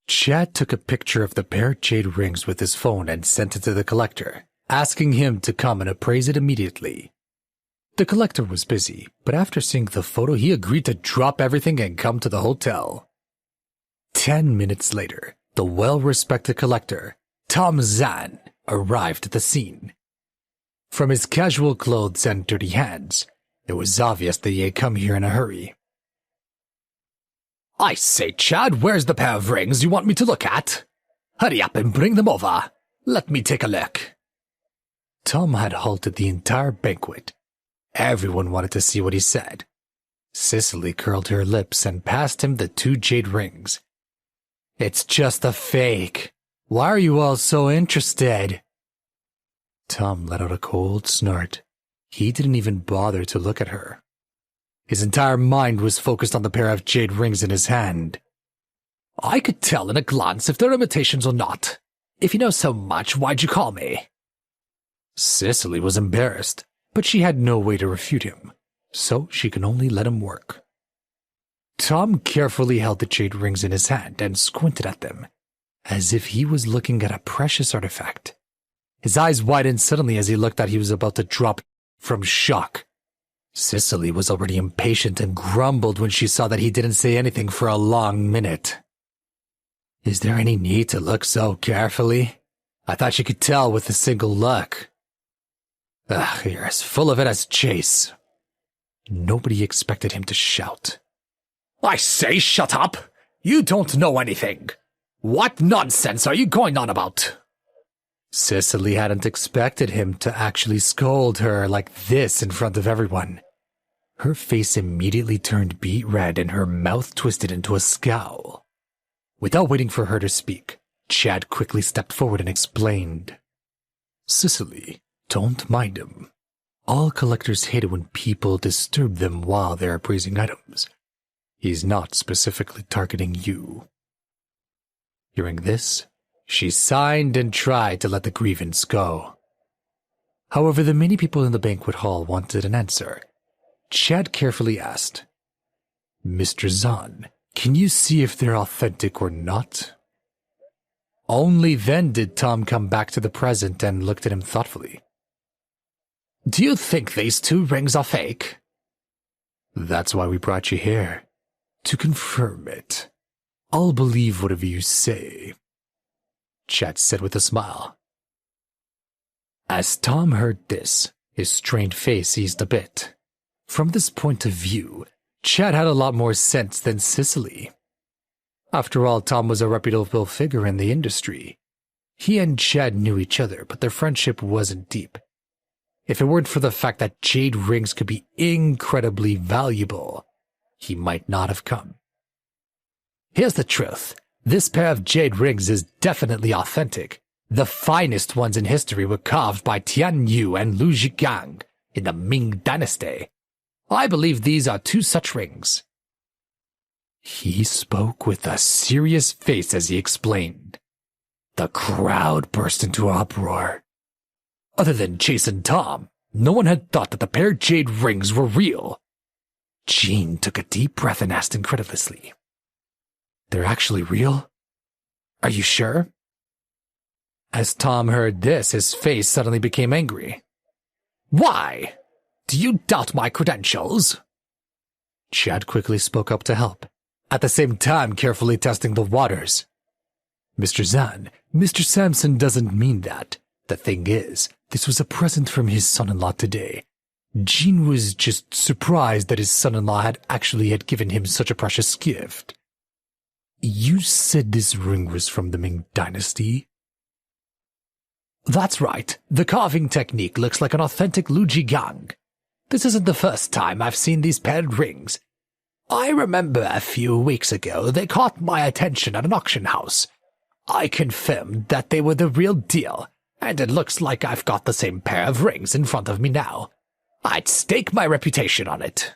Chad took a picture of the pair of jade rings with his phone and sent it to the collector, asking him to come and appraise it immediately. The collector was busy, but after seeing the photo, he agreed to drop everything and come to the hotel. 10 minutes later, the well-respected collector, Tom Zahn, arrived at the scene. From his casual clothes and dirty hands, it was obvious that he had come here in a hurry. "I say, Chad, where's the pair of rings you want me to look at? Hurry up and bring them over. Let me take a look." Tom had halted the entire banquet. Everyone wanted to see what he said. Sicily curled her lips and passed him the 2 jade rings. "It's just a fake. Why are you all so interested?" Tom let out a cold snort. He didn't even bother to look at her. His entire mind was focused on the pair of jade rings in his hand. "I could tell in a glance if they're imitations or not. If you know so much, why'd you call me?" Sicily was embarrassed, but she had no way to refute him, so she could only let him work. Tom carefully held the jade rings in his hand and squinted at them, as if he was looking at a precious artifact. His eyes widened suddenly as he looked that he was about to drop from shock. Sicily was already impatient and grumbled when she saw that he didn't say anything for a long minute. "Is there any need to look so carefully? I thought you could tell with a single look." "Ugh, you're as full of it as Chase." Nobody expected him to shout. "I say, shut up! You don't know anything! What nonsense are you going on about?" Cicely hadn't expected him to actually scold her like this in front of everyone. Her face immediately turned beet red and her mouth twisted into a scowl. Without waiting for her to speak, Chad quickly stepped forward and explained. "Cicely, don't mind him. All collectors hate it when people disturb them while they're appraising items. He's not specifically targeting you." Hearing this, she sighed and tried to let the grievance go. However, the many people in the banquet hall wanted an answer. Chad carefully asked, "Mr. Zahn, can you see if they're authentic or not?" Only then did Tom come back to the present and looked at him thoughtfully. "Do you think these 2 rings are fake?" "That's why we brought you here. To confirm it. I'll believe whatever you say," Chad said with a smile. As Tom heard this, his strained face eased a bit. From this point of view, Chad had a lot more sense than Sicily. After all, Tom was a reputable figure in the industry. He and Chad knew each other, but their friendship wasn't deep. If it weren't for the fact that jade rings could be incredibly valuable, he might not have come. "Here's the truth. This pair of jade rings is definitely authentic. The finest ones in history were carved by Tian Yu and Lu Zhigang in the Ming Dynasty. I believe these are 2 such rings." He spoke with a serious face as he explained. The crowd burst into uproar. Other than Chase and Tom, no one had thought that the pair of jade rings were real. Jean took a deep breath and asked incredulously, "They're actually real? Are you sure?" As Tom heard this, his face suddenly became angry. "Why? Do you doubt my credentials?" Chad quickly spoke up to help, at the same time carefully testing the waters. "Mr. Zahn, Mr. Sampson doesn't mean that. The thing is, this was a present from his son-in-law today. Jean was just surprised that his son-in-law had given him such a precious gift." "You said this ring was from the Ming Dynasty?" "That's right. The carving technique looks like an authentic Lu Zhigang. This isn't the first time I've seen these paired rings. I remember a few weeks ago they caught my attention at an auction house. I confirmed that they were the real deal, and it looks like I've got the same pair of rings in front of me now. I'd stake my reputation on it."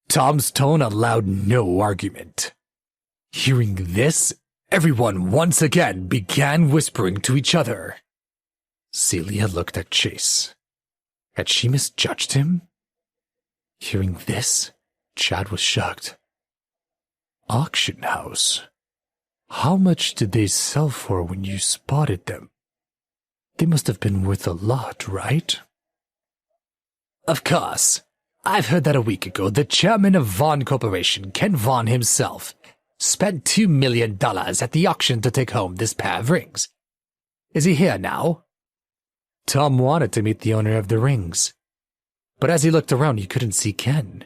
Tom's tone allowed no argument. Hearing this, everyone once again began whispering to each other. Celia looked at Chase. Had she misjudged him? Hearing this, Chad was shocked. Auction house? How much did they sell for when you spotted them? They must have been worth a lot, right? Of course. I've heard that a week ago the chairman of Vaughan Corporation, Ken Vaughan himself, spent $2 million at the auction to take home this pair of rings. Is he here now? Tom wanted to meet the owner of the rings, but as he looked around he couldn't see Ken.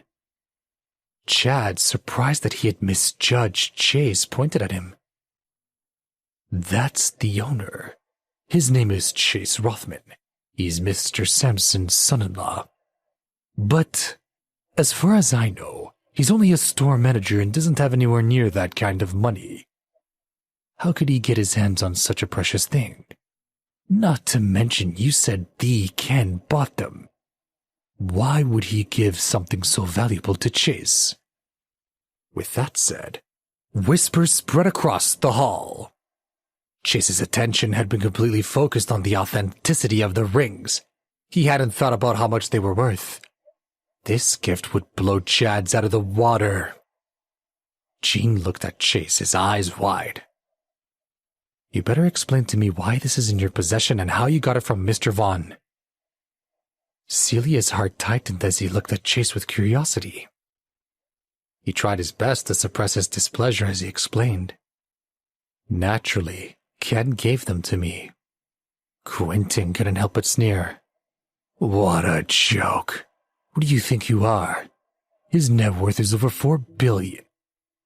Chad, surprised that he had misjudged Chase, pointed at him. That's the owner. His name is Chase Rothman. He's Mr. Sampson's son-in-law. But, as far as I know, he's only a store manager and doesn't have anywhere near that kind of money. How could he get his hands on such a precious thing? Not to mention you said the Ken bought them. Why would he give something so valuable to Chase? With that said, whispers spread across the hall. Chase's attention had been completely focused on the authenticity of the rings. He hadn't thought about how much they were worth. This gift would blow Chad's out of the water. Gene looked at Chase, his eyes wide. You better explain to me why this is in your possession and how you got it from Mr. Vaughan. Celia's heart tightened as he looked at Chase with curiosity. He tried his best to suppress his displeasure as he explained. Naturally, Ken gave them to me. Quentin couldn't help but sneer. What a joke. What do you think you are? His net worth is over $4 billion.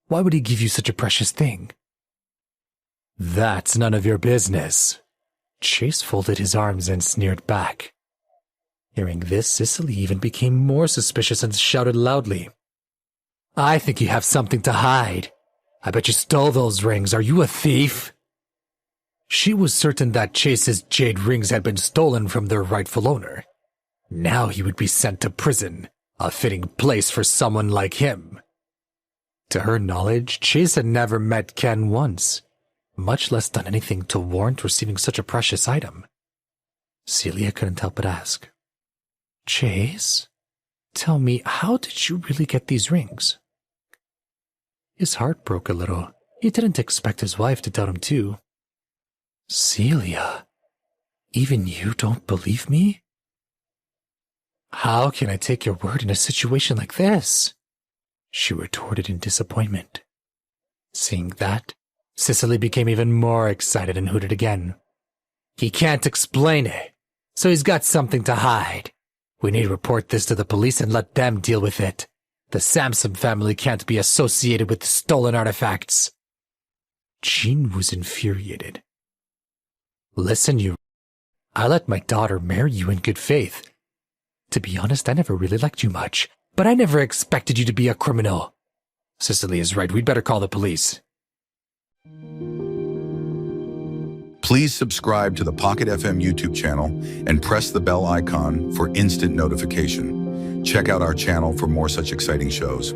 Why would he give you such a precious thing? That's none of your business. Chase folded his arms and sneered back. Hearing this, Sicily even became more suspicious and shouted loudly. I think you have something to hide. I bet you stole those rings. Are you a thief? She was certain that Chase's jade rings had been stolen from their rightful owner. Now he would be sent to prison, a fitting place for someone like him. To her knowledge, Chase had never met Ken once, much less done anything to warrant receiving such a precious item. Celia couldn't help but ask, Chase, tell me, how did you really get these rings? His heart broke a little. He didn't expect his wife to tell him too. Celia, even you don't believe me? How can I take your word in a situation like this? She retorted in disappointment. Seeing that, Sicily became even more excited and hooted again. He can't explain it, so he's got something to hide. We need to report this to the police and let them deal with it. The Sampson family can't be associated with stolen artifacts. Jean was infuriated. Listen, I let my daughter marry you in good faith. To be honest, I never really liked you much, but I never expected you to be a criminal. Cicely is right. We'd better call the police. Please subscribe to the Pocket FM YouTube channel and press the bell icon for instant notification. Check out our channel for more such exciting shows.